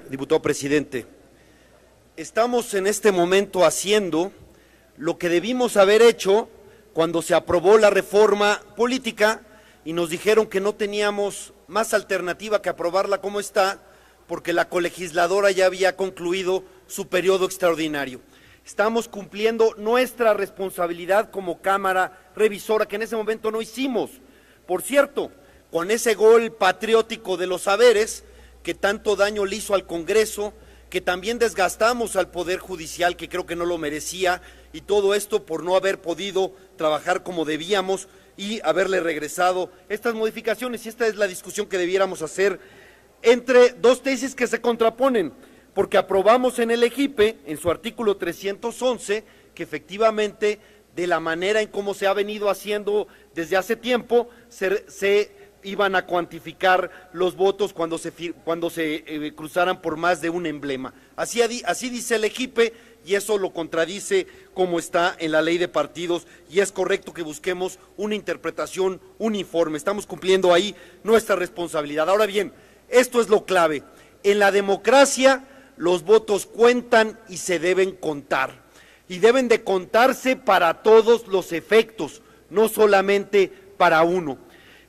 diputado presidente. Estamos en este momento haciendo lo que debimos haber hecho cuando se aprobó la reforma política y nos dijeron que no teníamos más alternativa que aprobarla como está, porque la colegisladora ya había concluido su periodo extraordinario. Estamos cumpliendo nuestra responsabilidad como Cámara Revisora, que en ese momento no hicimos. Por cierto, con ese gol patriótico de los saberes, que tanto daño le hizo al Congreso, que también desgastamos al Poder Judicial, que creo que no lo merecía, y todo esto por no haber podido trabajar como debíamos y haberle regresado estas modificaciones. Y esta es la discusión que debiéramos hacer entre dos tesis que se contraponen, porque aprobamos en el EJIPE, en su artículo 311, que efectivamente, de la manera en cómo se ha venido haciendo desde hace tiempo, se iban a cuantificar los votos cuando se cruzaran por más de un emblema. Así dice el EJIPE, y eso lo contradice como está en la ley de partidos, y es correcto que busquemos una interpretación uniforme. Estamos cumpliendo ahí nuestra responsabilidad. Ahora bien, esto es lo clave. En la democracia los votos cuentan y se deben contar, y deben de contarse para todos los efectos, no solamente para uno.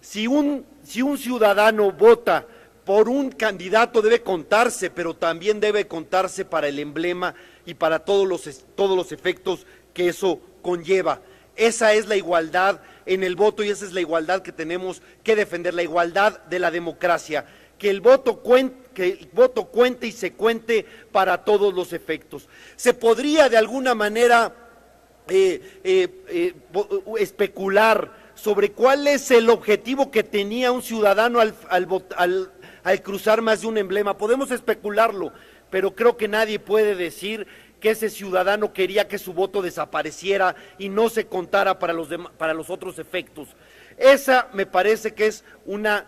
Si un ciudadano vota por un candidato, debe contarse, pero también debe contarse para el emblema y para todos los efectos que eso conlleva. Esa es la igualdad en el voto y esa es la igualdad que tenemos que defender, la igualdad de la democracia, que el voto cuente y se cuente para todos los efectos. Se podría de alguna manera especular sobre cuál es el objetivo que tenía un ciudadano al cruzar más de un emblema. Podemos especularlo, pero creo que nadie puede decir que ese ciudadano quería que su voto desapareciera y no se contara para los otros efectos. Esa me parece que es una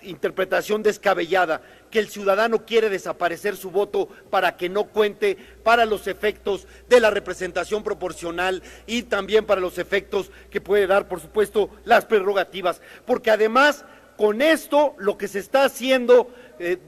interpretación descabellada, que el ciudadano quiere desaparecer su voto para que no cuente para los efectos de la representación proporcional y también para los efectos que puede dar, por supuesto, las prerrogativas. Porque además, con esto, lo que se está haciendo,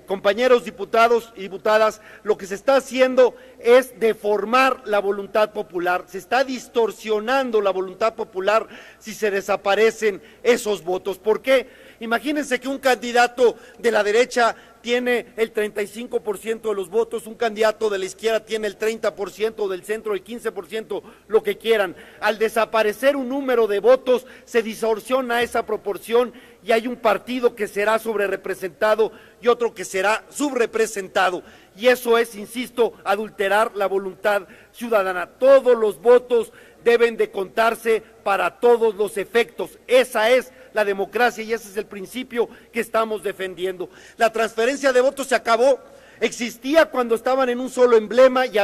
compañeros diputados y diputadas, lo que se está haciendo es deformar la voluntad popular, se está distorsionando la voluntad popular si se desaparecen esos votos. ¿Por qué? Imagínense que un candidato de la derecha tiene el 35% de los votos, un candidato de la izquierda tiene el 30%, del centro el 15%, lo que quieran. Al desaparecer un número de votos, se distorsiona esa proporción y hay un partido que será sobrerepresentado y otro que será subrepresentado. Y eso es, insisto, adulterar la voluntad ciudadana. Todos los votos deben de contarse para todos los efectos. Esa es la democracia y ese es el principio que estamos defendiendo. La transferencia de votos se acabó. Existía cuando estaban en un solo emblema y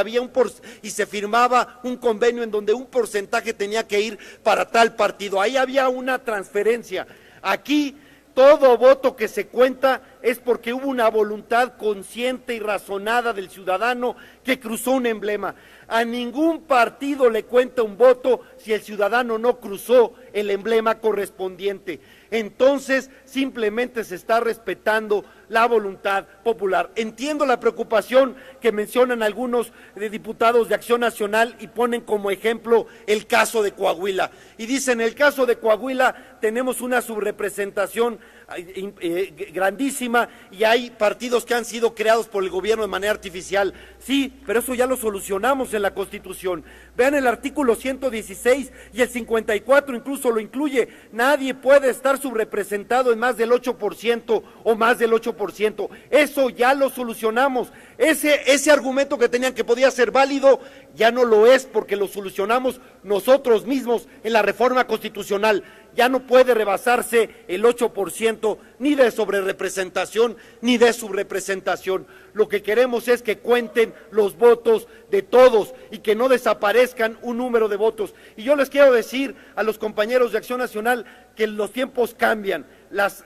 y se firmaba un convenio en donde un porcentaje tenía que ir para tal partido. Ahí había una transferencia. Aquí todo voto que se cuenta es porque hubo una voluntad consciente y razonada del ciudadano que cruzó un emblema. A ningún partido le cuenta un voto si el ciudadano no cruzó el emblema correspondiente. Entonces, simplemente se está respetando la voluntad popular. Entiendo la preocupación que mencionan algunos diputados de Acción Nacional y ponen como ejemplo el caso de Coahuila. Y dicen, en el caso de Coahuila tenemos una subrepresentación grandísima y hay partidos que han sido creados por el gobierno de manera artificial. Sí, pero eso ya lo solucionamos en la Constitución. Vean el artículo 116 y el 54 incluso lo incluye. Nadie puede estar subrepresentado en más del 8% o más del 8%. Eso ya lo solucionamos. Ese argumento que tenían que podía ser válido ya no lo es porque lo solucionamos nosotros mismos en la reforma constitucional. Ya no puede rebasarse el 8% ni de sobrerepresentación ni de subrepresentación. Lo que queremos es que cuenten los votos de todos y que no desaparezcan un número de votos. Y yo les quiero decir a los compañeros de Acción Nacional que los tiempos cambian. Las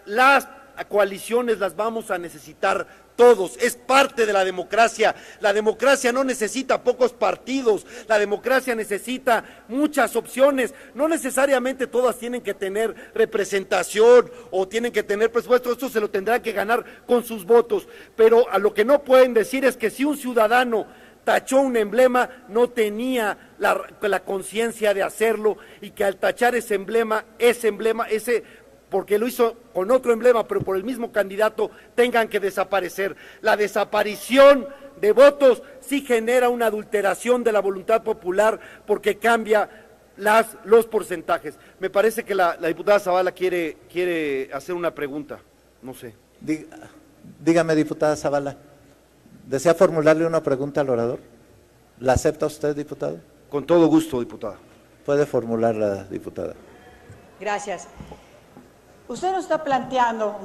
coaliciones las vamos a necesitar todos, es parte de la democracia. La democracia no necesita pocos partidos, la democracia necesita muchas opciones, no necesariamente todas tienen que tener representación o tienen que tener presupuesto, esto se lo tendrán que ganar con sus votos, pero a lo que no pueden decir es que si un ciudadano tachó un emblema, no tenía la conciencia de hacerlo, y que al tachar ese emblema, porque lo hizo con otro emblema, pero por el mismo candidato, tengan que desaparecer. La desaparición de votos sí genera una adulteración de la voluntad popular, porque cambia los porcentajes. Me parece que la diputada Zavala quiere hacer una pregunta, no sé. Dígame, diputada Zavala, ¿desea formularle una pregunta al orador? ¿La acepta usted, diputado? Con todo gusto, diputada. Puede formularla, diputada. Gracias. Usted nos estás planteando,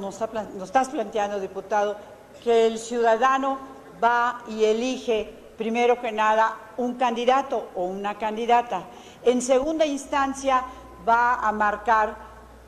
diputado, que el ciudadano va y elige, primero que nada, un candidato o una candidata. En segunda instancia, va a marcar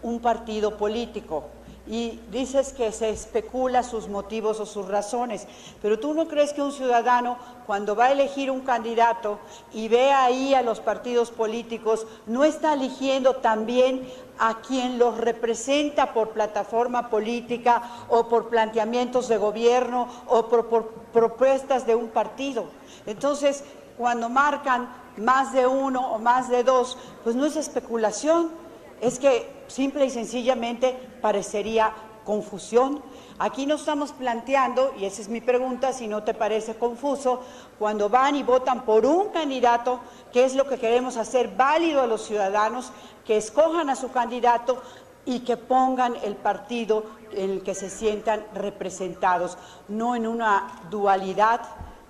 un partido político. Y dices que se especula sus motivos o sus razones, pero ¿tú no crees que un ciudadano, cuando va a elegir un candidato y ve ahí a los partidos políticos, no está eligiendo también a quien los representa por plataforma política o por planteamientos de gobierno o por propuestas de un partido? Entonces, cuando marcan más de uno o más de dos, pues no es especulación, es que simple y sencillamente parecería confusión. Aquí no estamos planteando, y esa es mi pregunta, si no te parece confuso, cuando van y votan por un candidato, ¿qué es lo que queremos hacer válido a los ciudadanos? Que escojan a su candidato y que pongan el partido en el que se sientan representados, no en una dualidad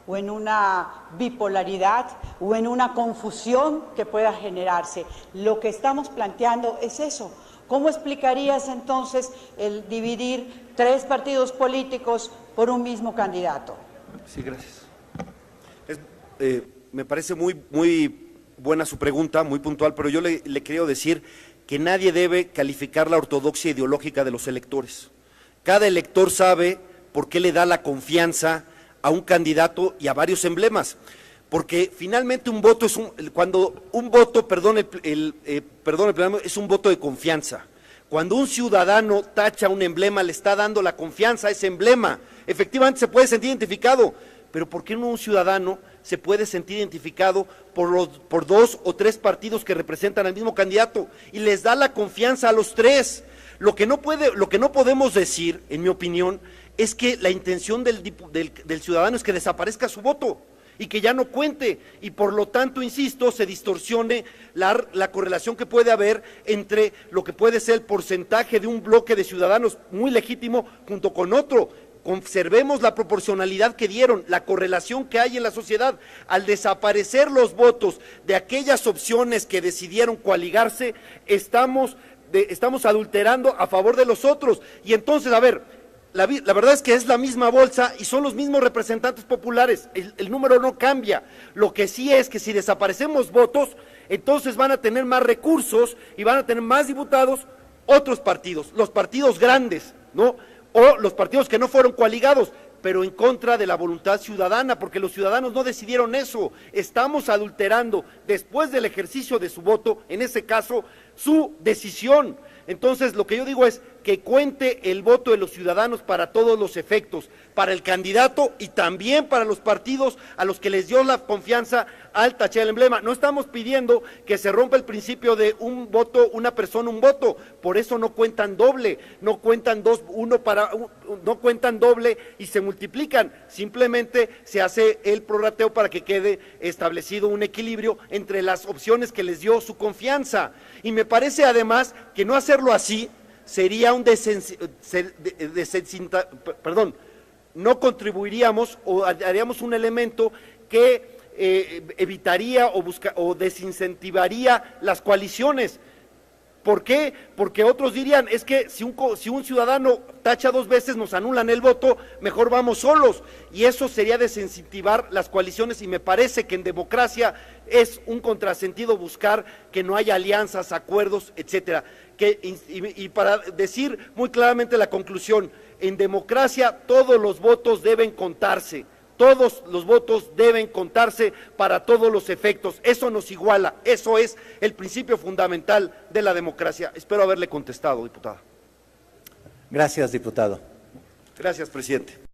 o en una bipolaridad o en una confusión que pueda generarse. Lo que estamos planteando es eso. ¿Cómo explicarías entonces el dividir 3 partidos políticos por un mismo candidato? Sí, gracias. Me parece muy buena su pregunta, muy puntual, pero yo le quiero decir que nadie debe calificar la ortodoxia ideológica de los electores. Cada elector sabe por qué le da la confianza a un candidato y a varios emblemas, porque finalmente un voto es es un voto de confianza. Cuando un ciudadano tacha un emblema, le está dando la confianza a ese emblema. Efectivamente se puede sentir identificado, pero ¿por qué no un ciudadano se puede sentir identificado por 2 o 3 partidos que representan al mismo candidato y les da la confianza a los 3? Lo que no podemos decir, en mi opinión, es que la intención del ciudadano es que desaparezca su voto y que ya no cuente, y por lo tanto, insisto, se distorsione la correlación que puede haber entre lo que puede ser el porcentaje de un bloque de ciudadanos muy legítimo junto con otro. Conservemos la proporcionalidad que dieron, la correlación que hay en la sociedad. Al desaparecer los votos de aquellas opciones que decidieron coaligarse, estamos adulterando a favor de los otros. Y entonces, a ver, la verdad es que es la misma bolsa y son los mismos representantes populares, el número no cambia. Lo que sí es que si desaparecemos votos, entonces van a tener más recursos y van a tener más diputados otros partidos, los partidos grandes, ¿no? O los partidos que no fueron coaligados, pero en contra de la voluntad ciudadana, porque los ciudadanos no decidieron eso. Estamos adulterando, después del ejercicio de su voto, en ese caso, su decisión. Entonces, lo que yo digo es que cuente el voto de los ciudadanos para todos los efectos, para el candidato y también para los partidos a los que les dio la confianza al tachar el emblema. No estamos pidiendo que se rompa el principio de un voto, una persona, un voto. Por eso no cuentan doble, no cuentan no cuentan doble y se multiplican. Simplemente se hace el prorrateo para que quede establecido un equilibrio entre las opciones que les dio su confianza. Y me parece además que no hacerlo así sería no contribuiríamos o haríamos un elemento que evitaría o desincentivaría las coaliciones. ¿Por qué? Porque otros dirían, es que si un ciudadano tacha 2 veces nos anulan el voto, mejor vamos solos. Y eso sería desincentivar las coaliciones, y me parece que en democracia es un contrasentido buscar que no haya alianzas, acuerdos, etcétera. Y para decir muy claramente la conclusión, en democracia todos los votos deben contarse. Todos los votos deben contarse para todos los efectos. Eso nos iguala, eso es el principio fundamental de la democracia. Espero haberle contestado, diputada. Gracias, diputado. Gracias, presidente.